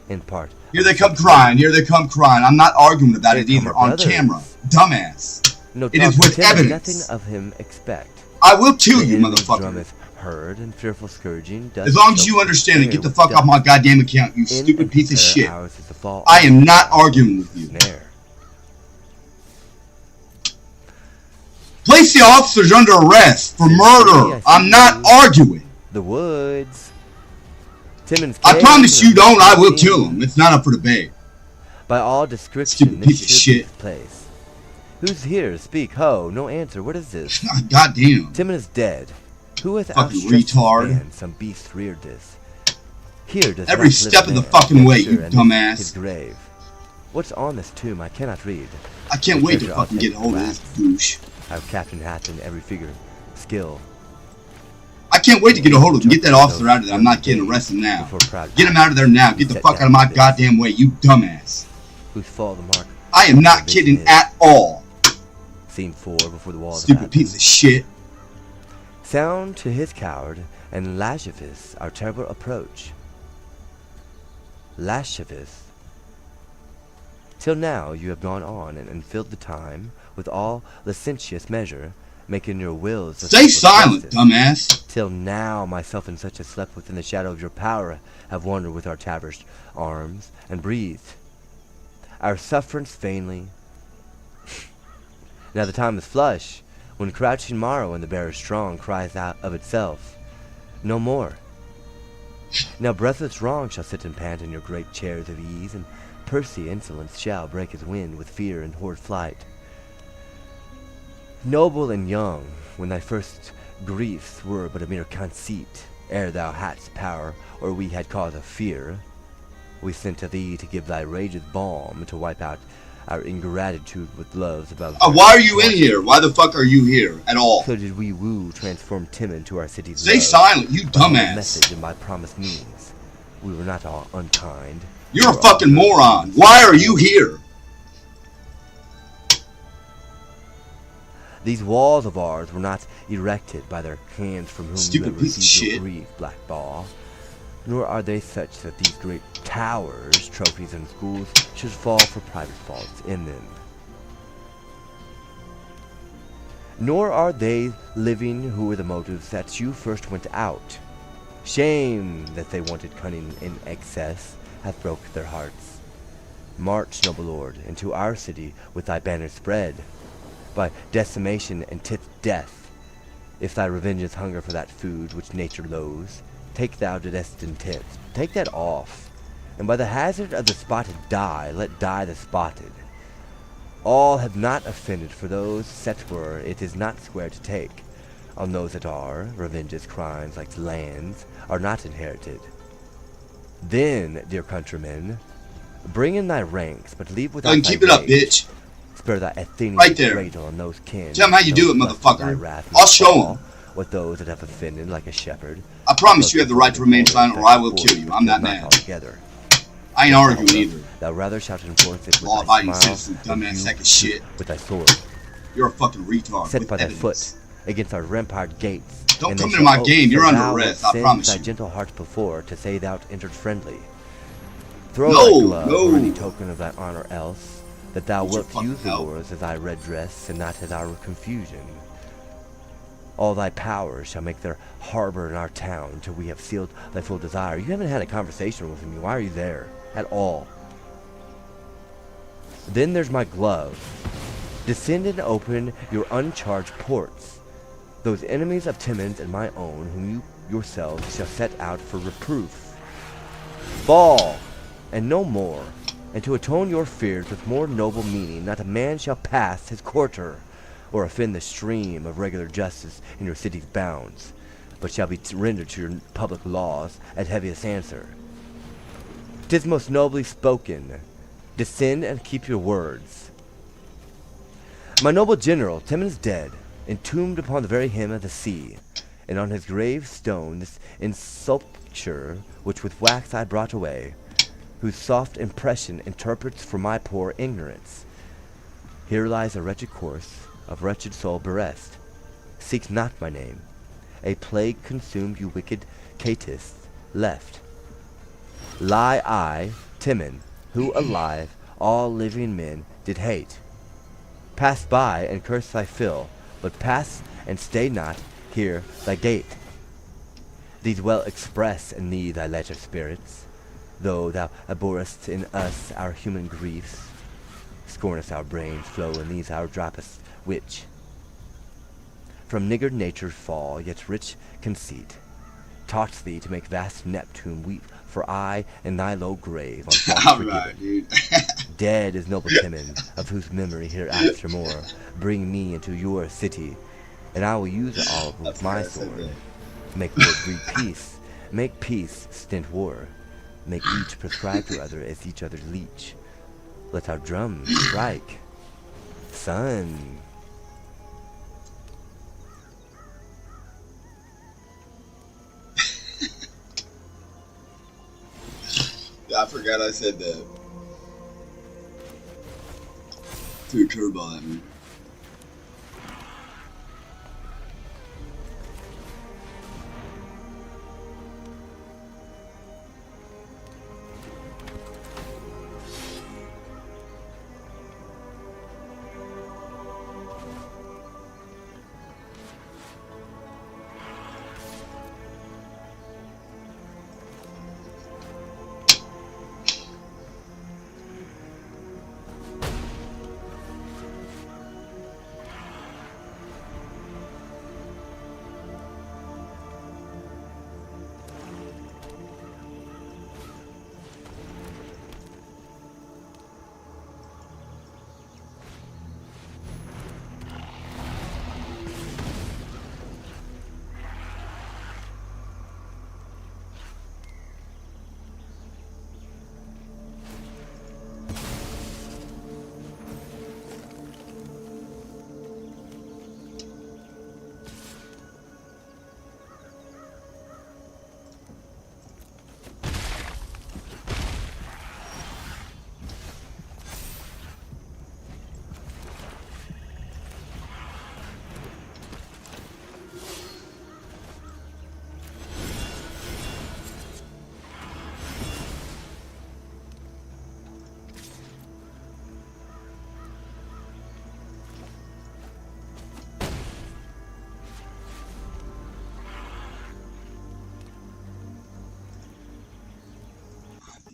In part. Here they come crying. Here they come crying. I'm not arguing about it either. On camera. Dumbass. It is with evidence. Nothing of him expect. I will kill you, motherfucker. Heard and fearful surging. As long as you understand it, get the fuck off my goddamn account, you stupid piece of shit. I am not arguing with you. Place the officers under arrest for murder. I'm not arguing. The woods. Timon's I promise you don't, I will kill him. It's not up for debate. By all description, stupid piece of shit. Place. Who's here? Speak. Ho, no answer. What is this? Goddamn. Timon is dead. Who hath fucking retard? Some beast reared this. Here does every step of the fucking way, you dumbass. His grave. What's on this tomb? I cannot read. I can't wait to fucking get hold of this douche. I have Captain Hat in every figure, skill. I can't wait to get a hold of him. Get that officer out of there. I'm not getting arrested now. Get him out of there now. Get the fuck out of my goddamn way, you dumbass. Who's fall the mark? I am not kidding at all. Scene 4 before the walls. Stupid piece of shit. Sound to his coward and Lascivious our terrible approach. Lascivious. Till now you have gone on and filled the time with all licentious measure, making your wills. Stay silent, dumbass. Till now myself and such as slept within the shadow of your power have wandered with our taversed arms and breathed our sufferance vainly. Now the time is flush, when crouching morrow and the bearer strong cries out of itself, no more. Now breathless wrong shall sit and pant in your great chairs of ease, and pursy insolence shall break his wind with fear and horrid flight. Noble and young, when thy first griefs were but a mere conceit, ere thou hadst power, or we had cause of fear, we sent to thee to give thy rages balm, and to wipe out our ingratitude with loves above. Why are you in here? Why the fuck are you here at all? So did we woo transform Timon to our city's Stay silent, you dumbass. Message and by promised means. We were not all unkind. You're a fucking moron. Why are you here? These walls of ours were not erected by their hands from whom stupid you have received your grief, black ball. Nor are they such that these great towers, trophies, and schools should fall for private faults in them. Nor are they living who were the motives that you first went out. Shame that they wanted cunning in excess hath broke their hearts. March, noble lord, into our city with thy banner spread, by decimation and tit death. If thy revengeance hunger for that food which nature loathes, take thou to destined tent. Take that off, and by the hazard of the spotted die, let die the spotted. All have not offended, for those set were, it is not square to take. On those that are, revenges, crimes, like lands, are not inherited. Then, dear countrymen, bring in thy ranks, but leave without thy keep it up, bitch. Spare thy Athenian right there. On those kin. Tell him how you do it, motherfucker. I'll show him. with those that have offended like a shepherd. I promise you have the right to remain silent or I will kill you. I'm that man. Altogether. I ain't arguing either. Thou rather shalt enforce it with thy Law-abiding smile citizen, than dumbass you sack of shit. with thy sword. You're a fucking retard. Set with by thy evidence. foot against our rampart gates. Don't and come they into my shall game. You're that under thou arrest, wilt I send promise thy you. gentle heart before to say thou entered friendly. Throw No, thy glove no. or any token of thy honor else, that thou What's your wilt fucking use the help? wars as thy redress and not as our confusion. All thy powers shall make their harbor in our town till we have sealed thy full desire. You haven't had a conversation with me. Why are you there at all? Then there's my glove. Descend and open your uncharged ports. Those enemies of Timon's and my own, whom you yourselves shall set out for reproof. Fall, and no more. And to atone your fears with more noble meaning, not a man shall pass his quarter, or offend the stream of regular justice in your city's bounds, but shall be rendered to your public laws as heaviest answer. 'Tis most nobly spoken. Descend and keep your words. My noble general, Timon is dead, entombed upon the very hem of the sea, and on his grave stone this insculpture, which with wax I brought away, whose soft impression interprets for my poor ignorance. Here lies a wretched corse of wretched soul bereft. Seek not my name. A plague consumed you wicked catists left. Lie I, Timon, who alive all living men did hate. Pass by and curse thy fill, but pass and stay not here thy gate. These well express in thee thy leisure spirits, though thou abhorrest in us our human griefs, scornest our brains flow in these our droppest which from niggard nature's fall, yet rich conceit, taught thee to make vast Neptune weep for I in thy low grave on false Alright, forgiven. dude. Dead is noble Timon, of whose memory hereafter more. Bring me into your city, and I will use it all with my sword. Make war breed peace. Make peace stint war. Make each prescribe to other as each other's leech. Let our drums strike. Son. I forgot I said that. Threw a curveball at me.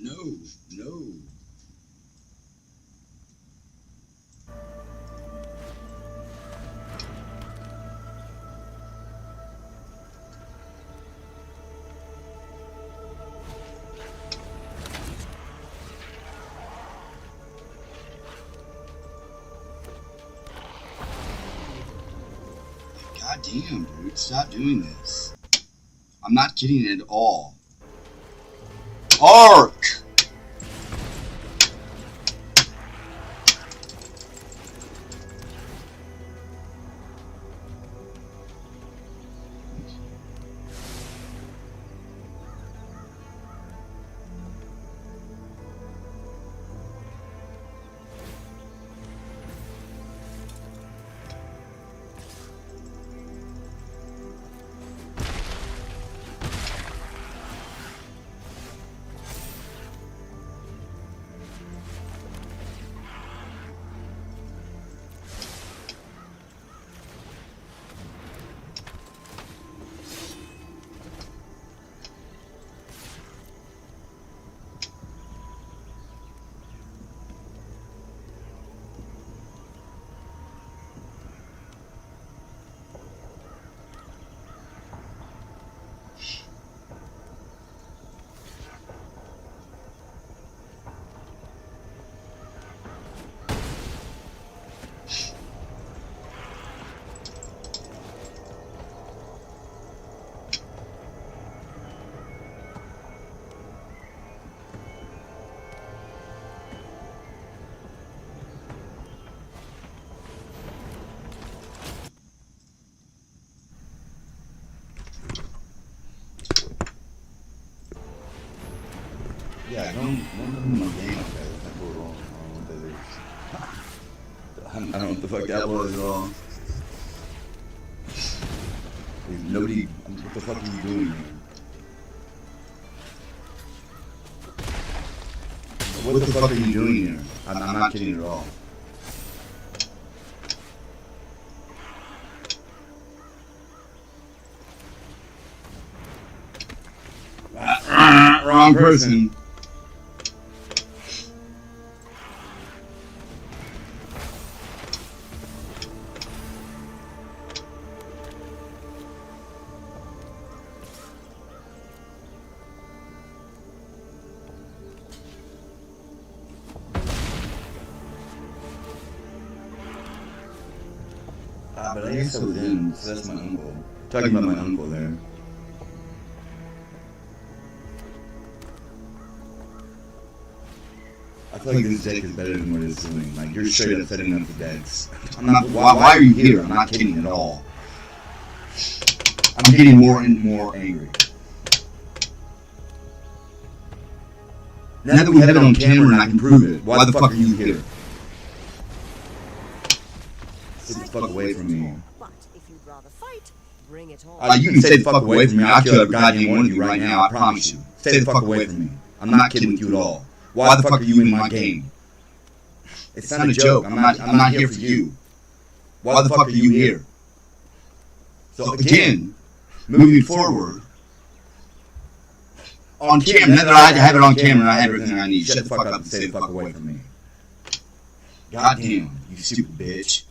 No, no. God damn, dude. Stop doing this. I'm not getting it at all. Arc! Yeah, don't come my game, okay? That's cool at all. I don't know what the fuck that was at all. Nobody, what the fuck are you doing here? What the fuck are you doing here? I'm not kidding at all. Wrong person. But I guess I was in, so that's my uncle. Talking about my uncle there. I feel like this deck is better than what it's doing. Like, you're straight up setting up the decks. I'm not, why are you here? I'm not kidding at all. I'm getting more and more angry. Now that we have it on camera and I can prove it, why the fuck are you here? Get the fuck away from me. But if you'd rather fight, bring it on. You can stay the fuck away from me. I'll kill every goddamn one of you right now, I promise you. Stay the fuck away from me. I'm not kidding with you at all. Why the fuck are you in my game? It's not a joke. I'm not here for you. Why the fuck are you here? So again, moving forward, on camera, now that I have it on camera and I have everything I need, shut the fuck up and stay the fuck away from me. Goddamn, you stupid bitch.